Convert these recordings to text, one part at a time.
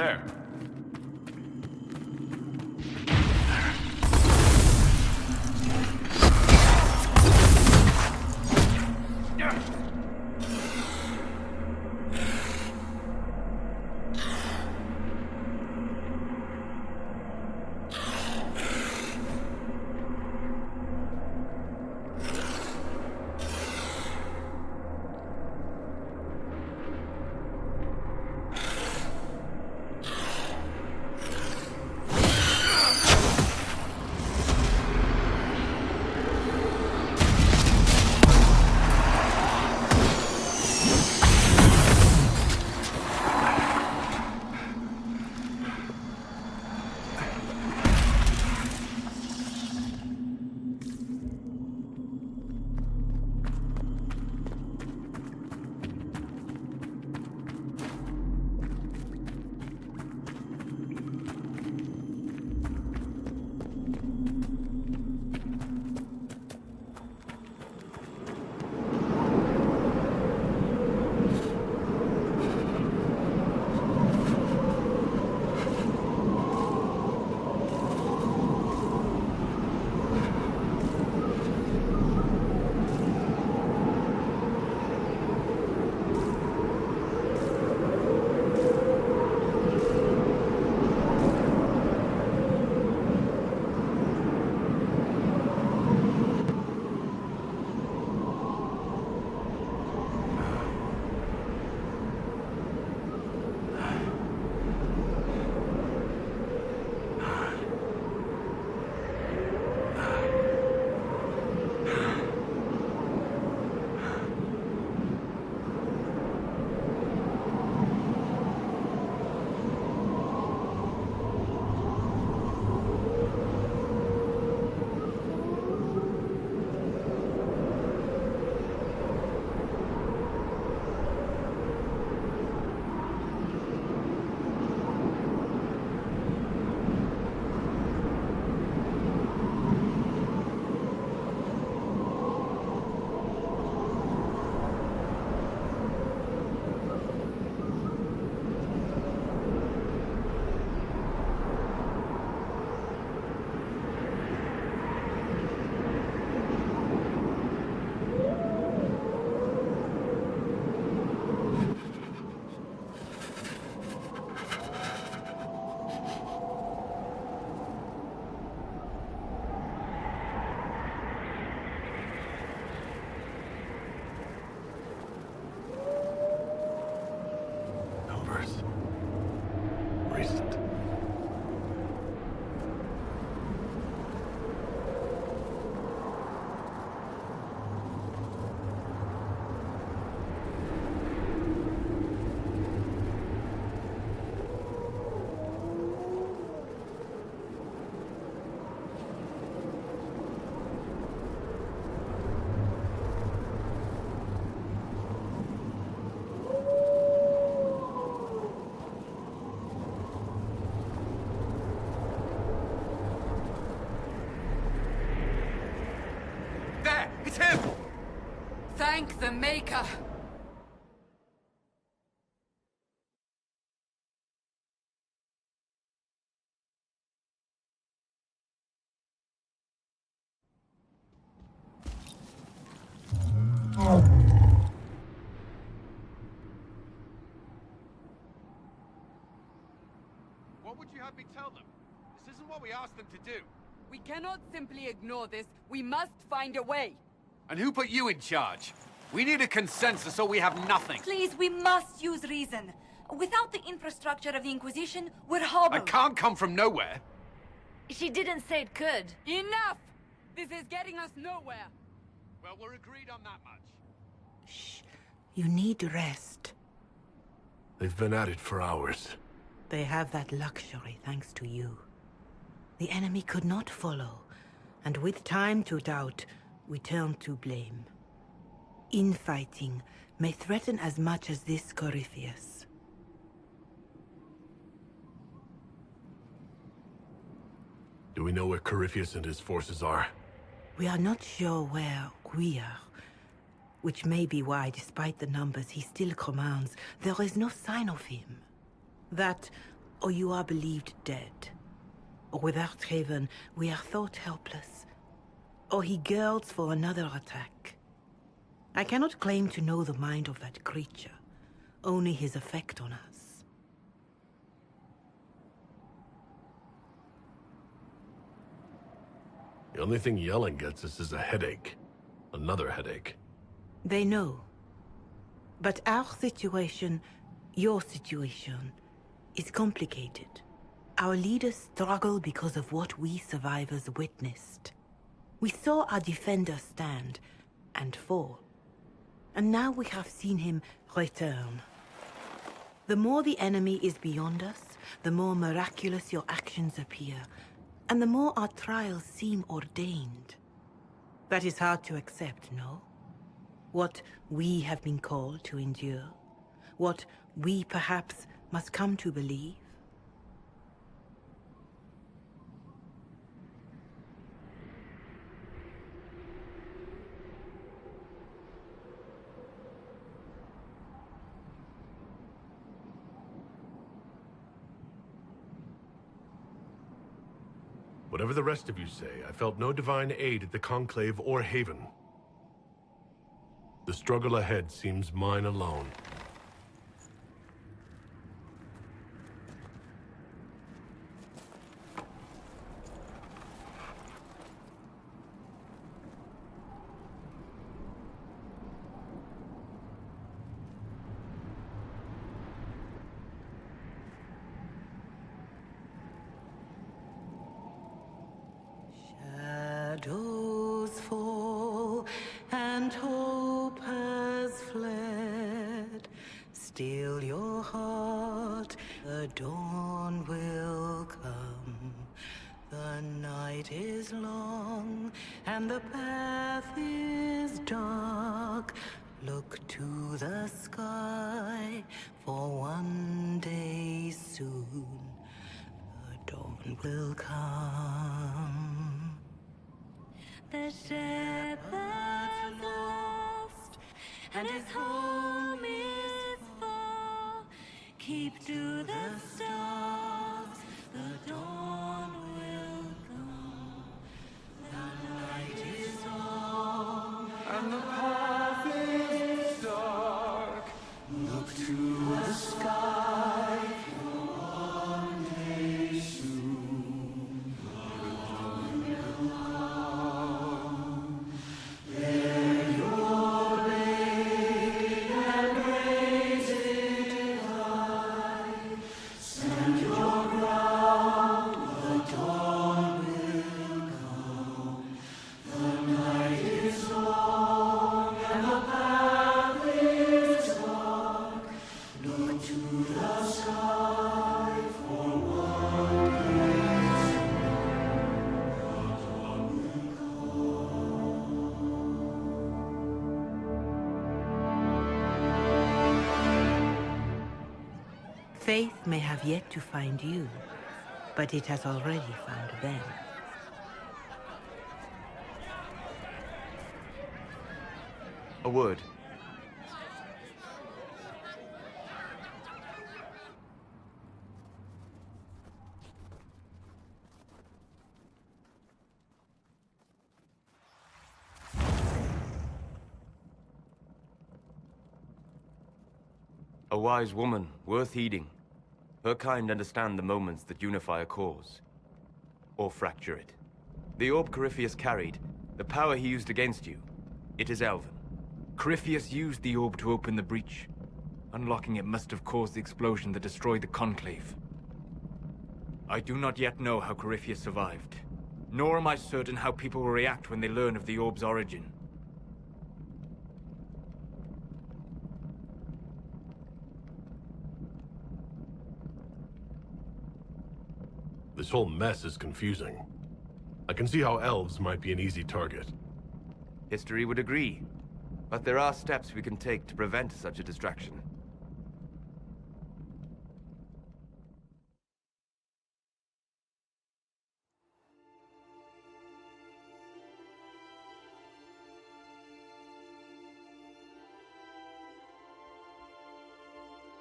there. Thank the Maker! What would you have me tell them? This isn't what we asked them to do. We cannot simply ignore this. We must find a way. And who put you in charge? We need a consensus or we have nothing. Please, we must use reason. Without the infrastructure of the Inquisition, we're hobbled. I can't come from nowhere. She didn't say it could. Enough! This is getting us nowhere. Well, we're agreed on that much. Shh. You need rest. They've been at it for hours. They have that luxury thanks to you. The enemy could not follow, and with time to doubt, we turn to blame. Infighting may threaten as much as this Corypheus. Do we know where Corypheus and his forces are? We are not sure where we are, which may be why, despite the numbers he still commands, there is no sign of him. That, or you are believed dead. Or without Haven, we are thought helpless. Or he girds for another attack. I cannot claim to know the mind of that creature, only his effect on us. The only thing yelling gets us is a headache. Another headache. They know. But our situation, your situation, is complicated. Our leaders struggle because of what we survivors witnessed. We saw our defender stand and fall. And now we have seen him return. The more the enemy is beyond us, the more miraculous your actions appear, and the more our trials seem ordained. That is hard to accept, no? What we have been called to endure, what we perhaps must come to believe. Whatever the rest of you say, I felt no divine aid at the Conclave or Haven. The struggle ahead seems mine alone. Shadows fall and hope has fled. Still your heart, the dawn will come. The night is long and the path is dark. Look to the sky, for one day soon the dawn will come. The shepherd's lost, and his home is far. Keep to the stars, the dawn will come. The night is long, and the path is dark. Look to the sky, for one day soon the dawn will come. Bear your blade and raise it high. Stand your ground, the dawn will come. The night is long and the path is dark. Look to the sky, for one day soon the dawn will come. Faith may have yet to find you, but it has already found them. A word. A wise woman, worth heeding. Her kind understand the moments that unify a cause. Or fracture it. The orb Corypheus carried, the power he used against you, it is elven. Corypheus used the orb to open the breach. Unlocking it must have caused the explosion that destroyed the Conclave. I do not yet know how Corypheus survived, nor am I certain how people will react when they learn of the orb's origin. This whole mess is confusing. I can see how elves might be an easy target. History would agree, but there are steps we can take to prevent such a distraction.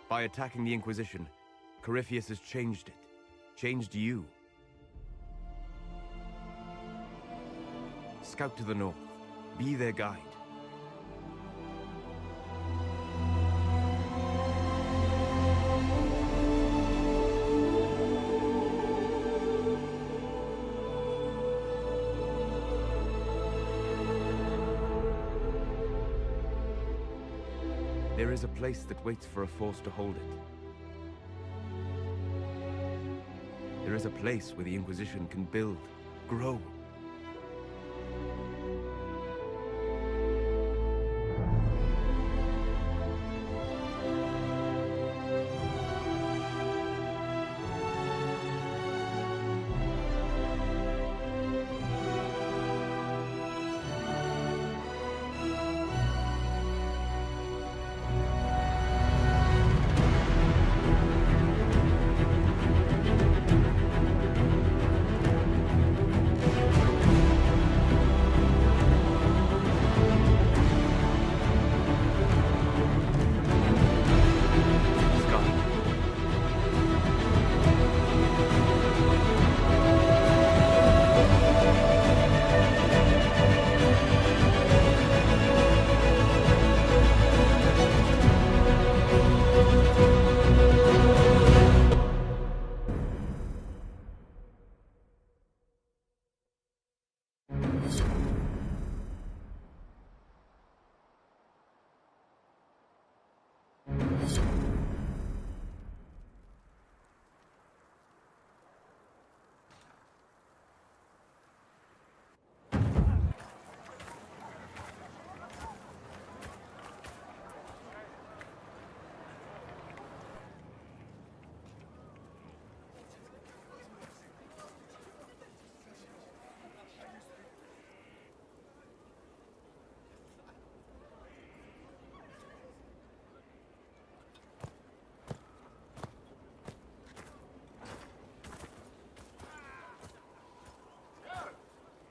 By attacking the Inquisition, Corypheus has changed it. Changed you. Scout to the north. Be their guide. There is a place that waits for a force to hold it. There is a place where the Inquisition can build, grow.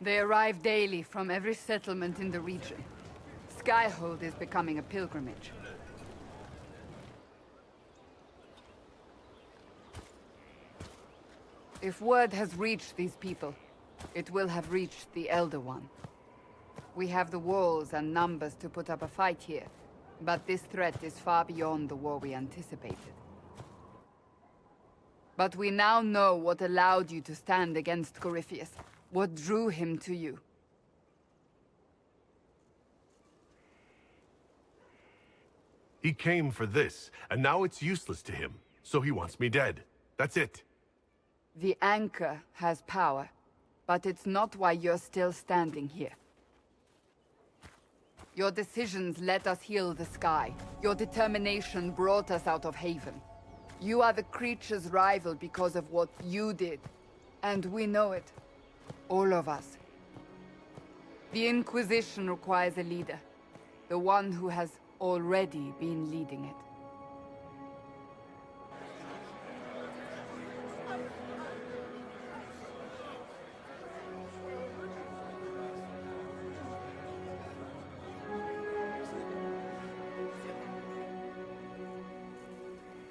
They arrive daily from every settlement in the region. Skyhold is becoming a pilgrimage. If word has reached these people, it will have reached the Elder One. We have the walls and numbers to put up a fight here, but this threat is far beyond the war we anticipated. But we now know what allowed you to stand against Corypheus. What drew him to you? He came for this, and now it's useless to him, so he wants me dead. That's it. The anchor has power, but it's not why you're still standing here. Your decisions let us heal the sky. Your determination brought us out of Haven. You are the creature's rival because of what you did, and we know it. All of us. The Inquisition requires a leader. The one who has already been leading it.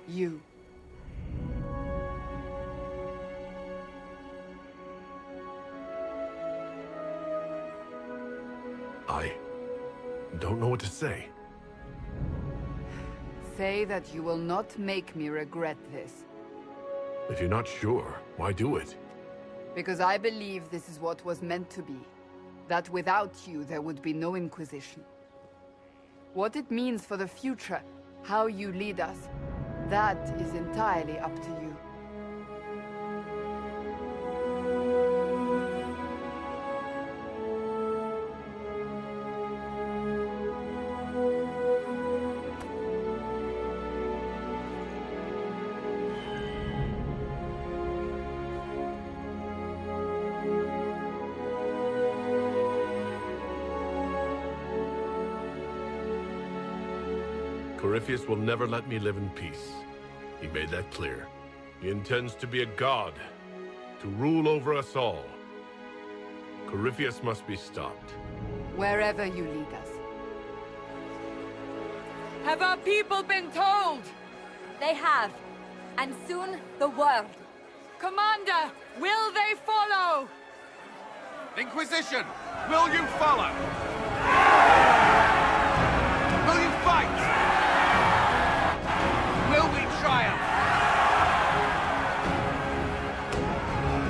You. I don't know what to say. Say that you will not make me regret this. If you're not sure, why do it? Because I believe this is what was meant to be. That without you, there would be no Inquisition. What it means for the future, how you lead us, that is entirely up to you. Corypheus will never let me live in peace. He made that clear. He intends to be a god, to rule over us all. Corypheus must be stopped. Wherever you lead us. Have our people been told? They have. and soon the world. Commander, will they follow? Inquisition, will you follow? Will you fight? Will we triumph?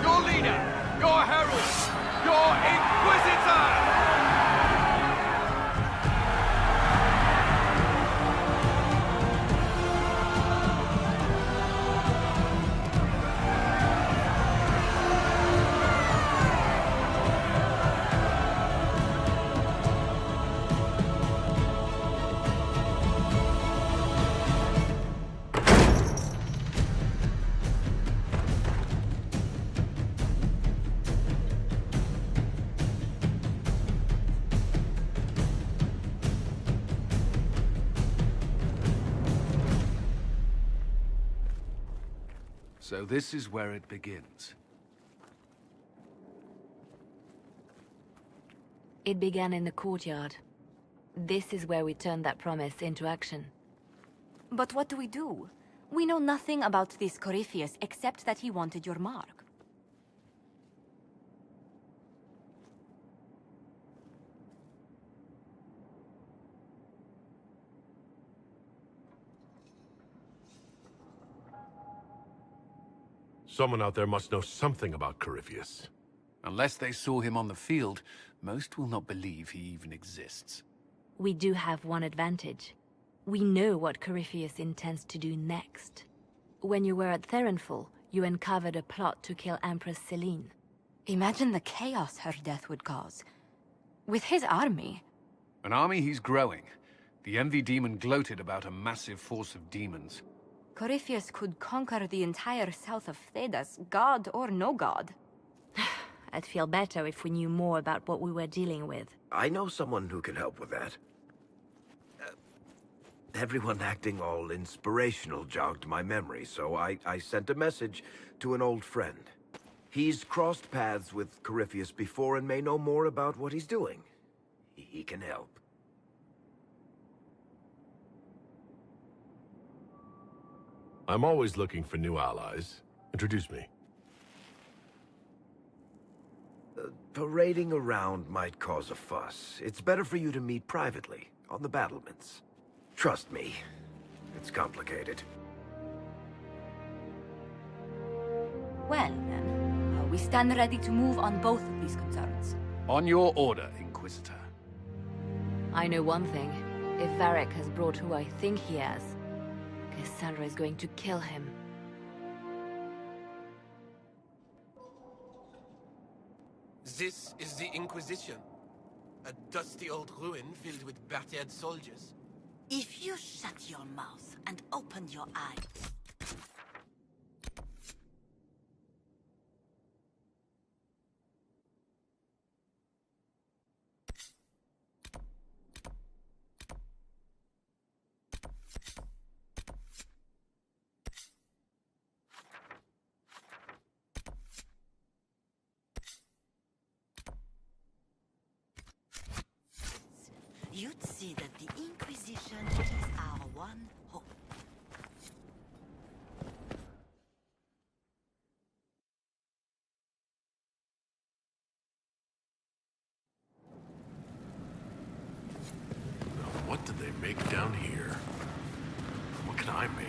Your leader, your herald, your Inquisitor! So this is where it begins. It began in the courtyard. This is where we turned that promise into action. But what do? We know nothing about this Corypheus except that he wanted your mark. Someone out there must know something about Corypheus. Unless they saw him on the field, most will not believe he even exists. We do have one advantage. We know what Corypheus intends to do next. When you were at Therenfall, you uncovered a plot to kill Empress Celine. Imagine the chaos her death would cause. With his army. An army he's growing. The Envy Demon gloated about a massive force of demons. Corypheus could conquer the entire south of Thedas, god or no god. I'd feel better if we knew more about what we were dealing with. I know someone who can help with that. Everyone acting all inspirational jogged my memory, so I sent a message to an old friend. He's crossed paths with Corypheus before and may know more about what he's doing. He can help. I'm always looking for new allies. Introduce me. Parading around might cause a fuss. It's better for you to meet privately, on the battlements. Trust me, it's complicated. Well, then, we stand ready to move on both of these concerns. On your order, Inquisitor. I know one thing. If Varric has brought who I think he has, Cassandra is going to kill him. This is the Inquisition. A dusty old ruin filled with battered soldiers. If you shut your mouth and open your eyes... you'd see that the Inquisition is our one hope. Now, what did they make down here? What can I make?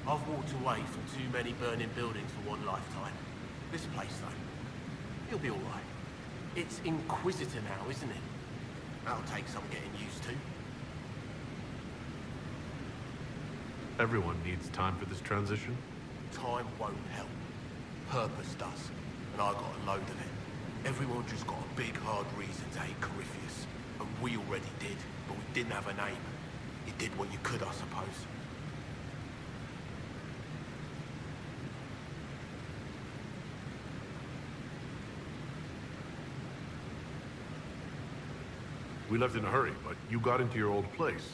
I've walked away from too many burning buildings for one lifetime. This place, though, it'll be all right. It's Inquisitor now, isn't it? That'll take some getting used to. Everyone needs time for this transition. Time won't help. Purpose does. And I got a load of it. Everyone just got a big, hard reason to hate Corypheus. And we already did, but we didn't have a name. You did what you could, I suppose. We left in a hurry, but you got into your old place.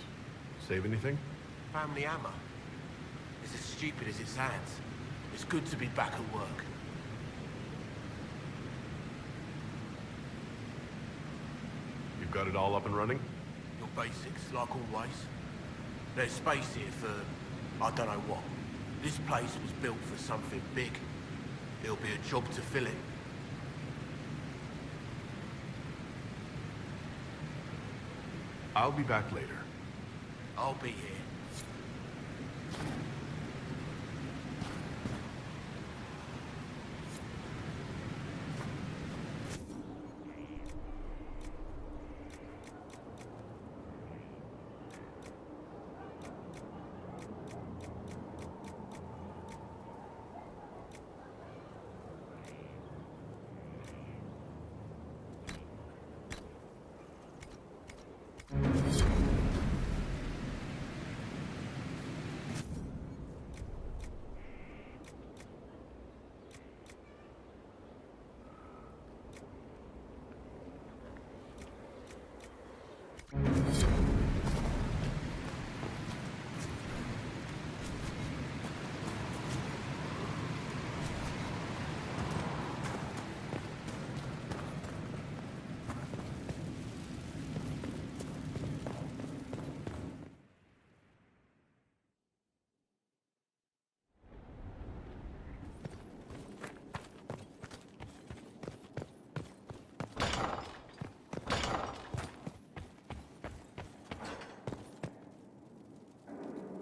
Save anything? Family hammer. It's as stupid as it sounds. It's good to be back at work. You've got it all up and running? Your basics, like always. There's space here for, I don't know what. This place was built for something big. It'll be a job to fill it. I'll be back later. I'll be here.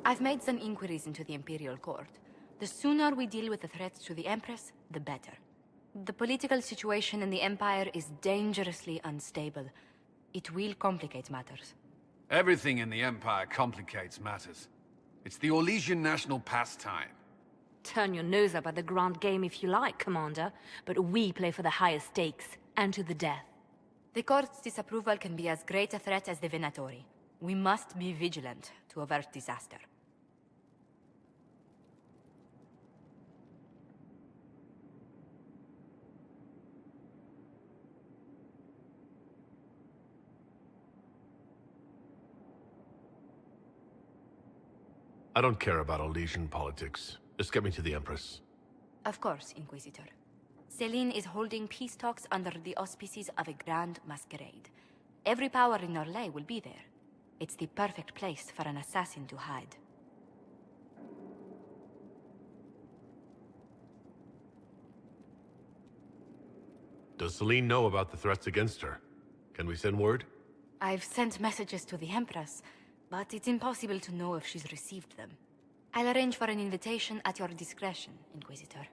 I've made some inquiries into the Imperial Court. The sooner we deal with the threats to the Empress, the better. The political situation in the Empire is dangerously unstable. It will complicate matters. Everything in the Empire complicates matters. It's the Orlesian national pastime. Turn your nose up at the grand game if you like, Commander, but we play for the highest stakes, and to the death. The Court's disapproval can be as great a threat as the Venatori. We must be vigilant to avert disaster. I don't care about Orlesian politics. Just get me to the Empress. Of course, Inquisitor. Celine is holding peace talks under the auspices of a grand masquerade. Every power in Orlais will be there. It's the perfect place for an assassin to hide. Does Celine know about the threats against her? Can we send word? I've sent messages to the Empress, but it's impossible to know if she's received them. I'll arrange for an invitation at your discretion, Inquisitor.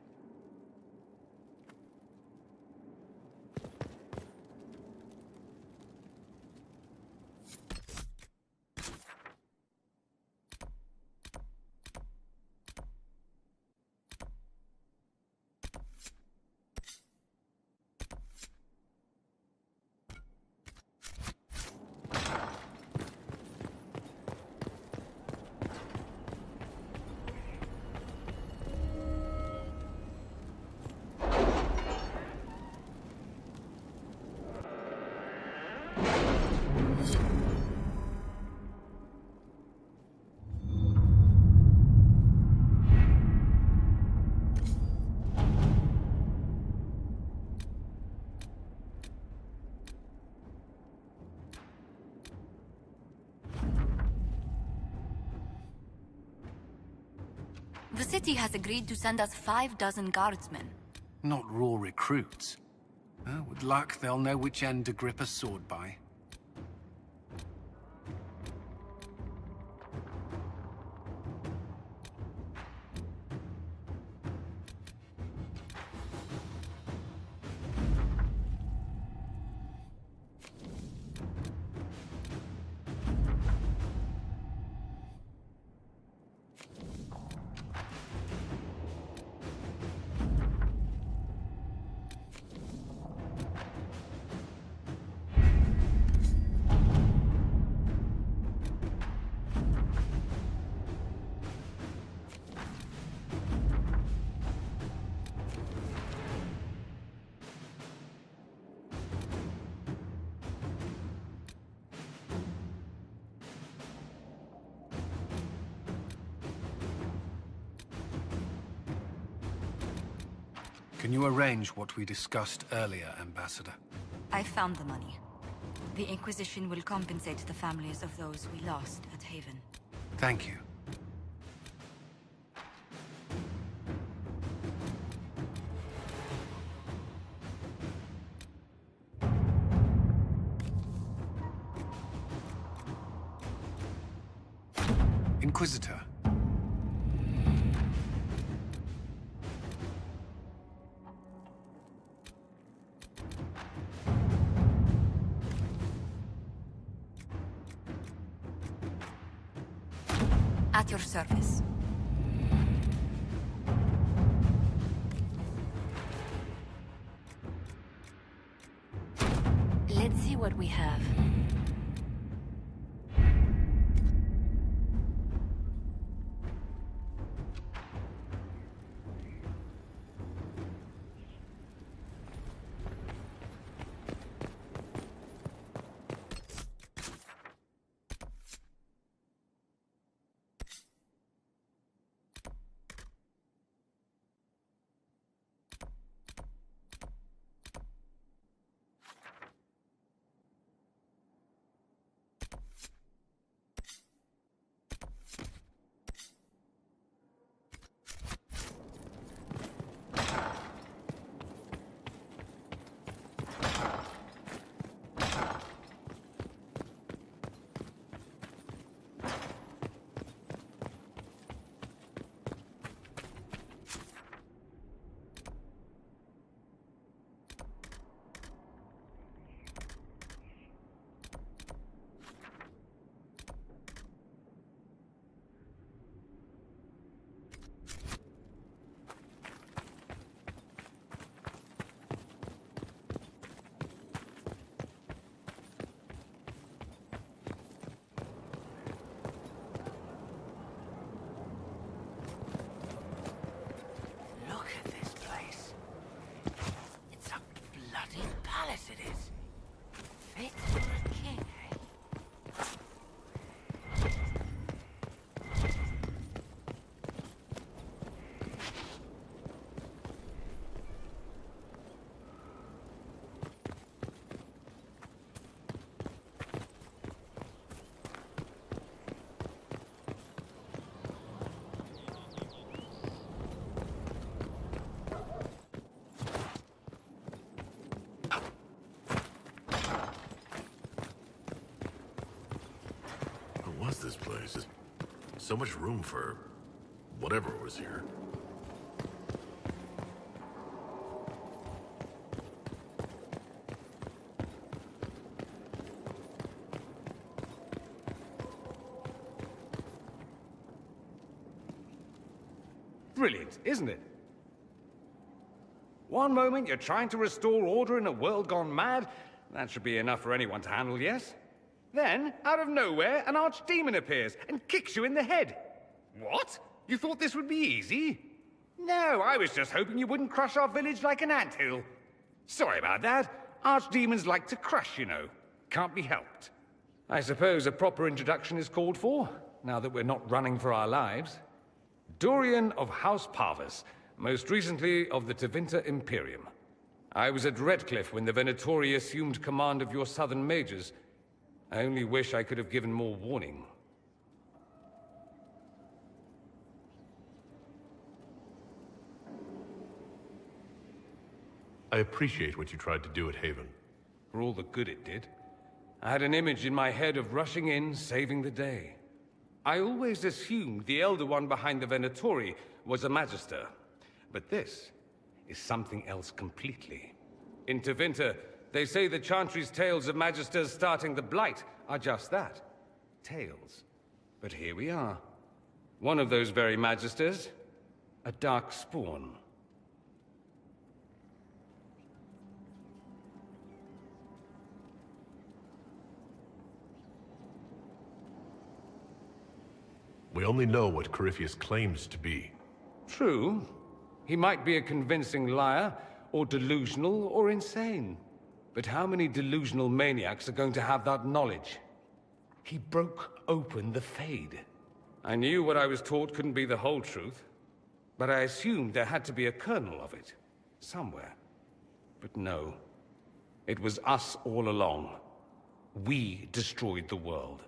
The city has agreed to send us 5 dozen guardsmen. Not raw recruits. With luck, they'll know which end to grip a sword by. Can you arrange what we discussed earlier, Ambassador? I found the money. The Inquisition will compensate the families of those we lost at Haven. Thank you. Inquisitor. At your service. Let's see what we have. This place is so much room for whatever was here. Brilliant, isn't it? One moment you're trying to restore order in a world gone mad. That should be enough for anyone to handle, yes? Then, out of nowhere, an archdemon appears and kicks you in the head. What? You thought this would be easy? No, I was just hoping you wouldn't crush our village like an anthill. Sorry about that. Archdemons like to crush, you know. Can't be helped. I suppose a proper introduction is called for, now that we're not running for our lives. Dorian of House Parvus, most recently of the Tevinter Imperium. I was at Redcliffe when the Venatori assumed command of your southern mages. I only wish I could have given more warning. I appreciate what you tried to do at Haven. For all the good it did. I had an image in my head of rushing in, saving the day. I always assumed the Elder One behind the Venatori was a Magister. But this is something else completely. In Tevinter, they say the Chantry's tales of Magisters starting the Blight are just that. Tales. But here we are. One of those very Magisters. A dark spawn. We only know what Corypheus claims to be. True. He might be a convincing liar, or delusional, or insane. But how many delusional maniacs are going to have that knowledge? He broke open the Fade. I knew what I was taught couldn't be the whole truth, but I assumed there had to be a kernel of it. somewhere. But no. It was us all along. We destroyed the world.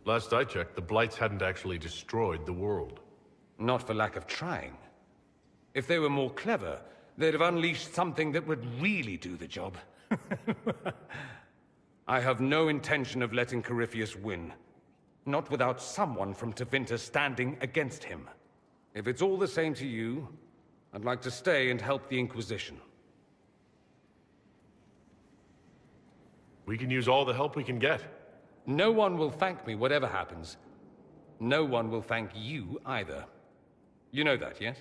Last I checked, the Blights hadn't actually destroyed the world. Not for lack of trying. If they were more clever, they'd have unleashed something that would really do the job. I have no intention of letting Corypheus win. Not without someone from Tevinter standing against him. If it's all the same to you, I'd like to stay and help the Inquisition. We can use all the help we can get. No one will thank me whatever happens. No one will thank you either. You know that, yes?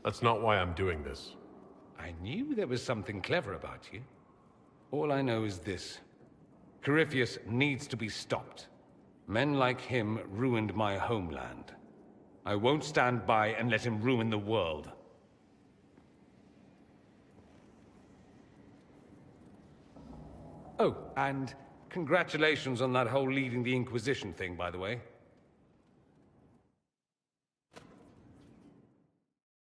That's not why I'm doing this. I knew there was something clever about you. All I know is this. Corypheus needs to be stopped. Men like him ruined my homeland. I won't stand by and let him ruin the world. Oh, and congratulations on that whole leading the Inquisition thing, by the way.